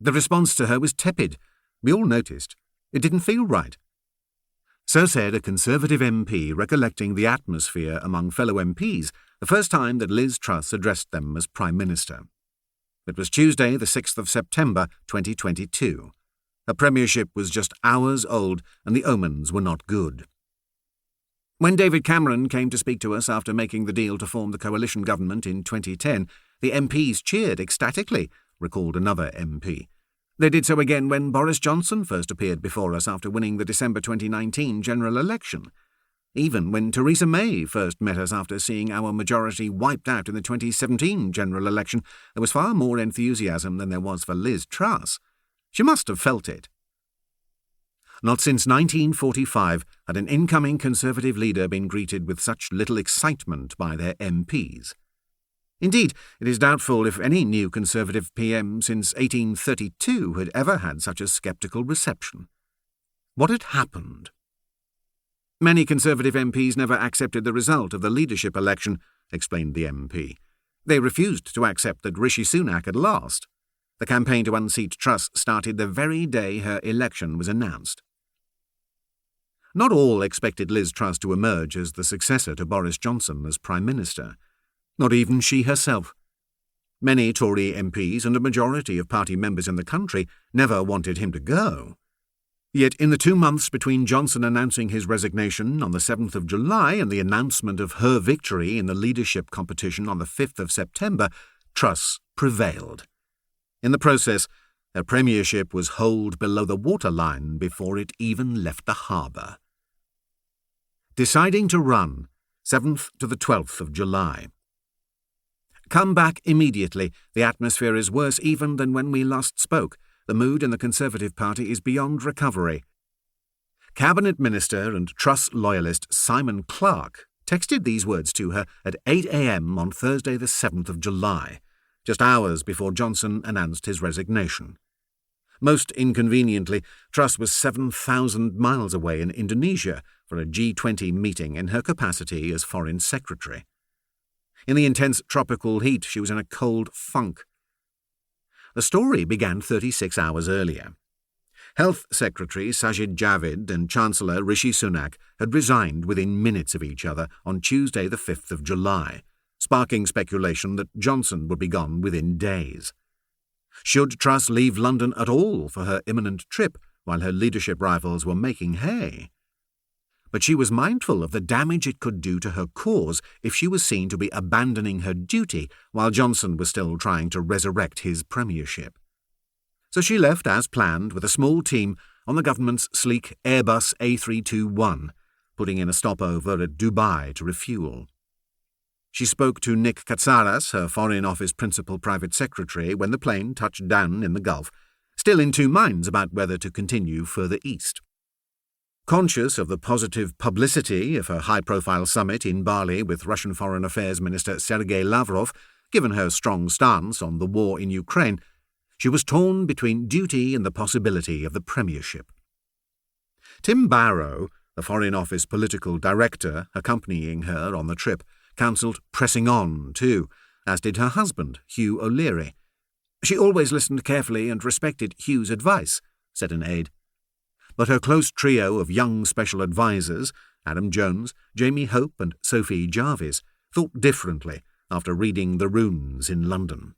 The response to her was tepid. We all noticed. It didn't feel right. So said a Conservative MP recollecting the atmosphere among fellow MPs the first time that Liz Truss addressed them as Prime Minister. It was Tuesday, the 6th of September, 2022. Her premiership was just hours old, and the omens were not good. When David Cameron came to speak to us after making the deal to form the coalition government in 2010, the MPs cheered ecstatically, recalled another MP. They did so again when Boris Johnson first appeared before us after winning the December 2019 general election. Even when Theresa May first met us after seeing our majority wiped out in the 2017 general election, there was far more enthusiasm than there was for Liz Truss. She must have felt it. Not since 1945 had an incoming Conservative leader been greeted with such little excitement by their MPs. Indeed, it is doubtful if any new Conservative PM since 1832 had ever had such a sceptical reception. What had happened? Many Conservative MPs never accepted the result of the leadership election, explained the MP. They refused to accept that Rishi Sunak had lost. The campaign to unseat Truss started the very day her election was announced. Not all expected Liz Truss to emerge as the successor to Boris Johnson as Prime Minister. Not even she herself. Many Tory MPs and a majority of party members in the country never wanted him to go. Yet in the 2 months between Johnson announcing his resignation on the 7th of July and the announcement of her victory in the leadership competition on the 5th of September, Truss prevailed. In the process, her premiership was holed below the waterline before it even left the harbour. Deciding to run, 7th to the 12th of July. Come back immediately. The atmosphere is worse even than when we last spoke. The mood in the Conservative Party is beyond recovery. Cabinet Minister and Truss loyalist Simon Clarke texted these words to her at 8 a.m. on Thursday the 7th of July, just hours before Johnson announced his resignation. Most inconveniently, Truss was 7,000 miles away in Indonesia for a G20 meeting in her capacity as Foreign Secretary. In the intense tropical heat, she was in a cold funk. The story began 36 hours earlier. Health Secretary Sajid Javid and Chancellor Rishi Sunak had resigned within minutes of each other on Tuesday the 5th of July, sparking speculation that Johnson would be gone within days. Should Truss leave London at all for her imminent trip while her leadership rivals were making hay? But she was mindful of the damage it could do to her cause if she was seen to be abandoning her duty while Johnson was still trying to resurrect his premiership. So she left as planned with a small team on the government's sleek Airbus A321, putting in a stopover at Dubai to refuel. She spoke to Nick Katsaras, her Foreign Office Principal Private Secretary, when the plane touched down in the Gulf, still in two minds about whether to continue further east. Conscious of the positive publicity of her high-profile summit in Bali with Russian Foreign Affairs Minister Sergei Lavrov, given her strong stance on the war in Ukraine, she was torn between duty and the possibility of the premiership. Tim Barrow, the Foreign Office political director accompanying her on the trip, counselled pressing on too, as did her husband, Hugh O'Leary. She always listened carefully and respected Hugh's advice, said an aide. But her close trio of young special advisers, Adam Jones, Jamie Hope and Sophie Jarvis, thought differently after reading The Runes in London.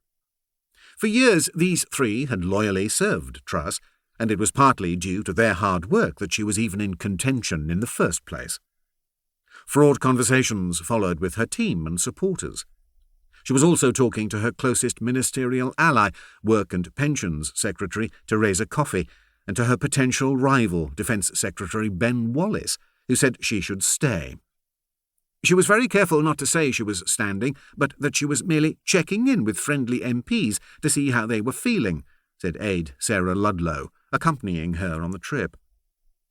For years these three had loyally served Truss, and it was partly due to their hard work that she was even in contention in the first place. Fraught conversations followed with her team and supporters. She was also talking to her closest ministerial ally, Work and Pensions Secretary Theresa Coffey, and to her potential rival, Defence Secretary Ben Wallace, who said she should stay. She was very careful not to say she was standing, but that she was merely checking in with friendly MPs to see how they were feeling, said aide Sarah Ludlow, accompanying her on the trip.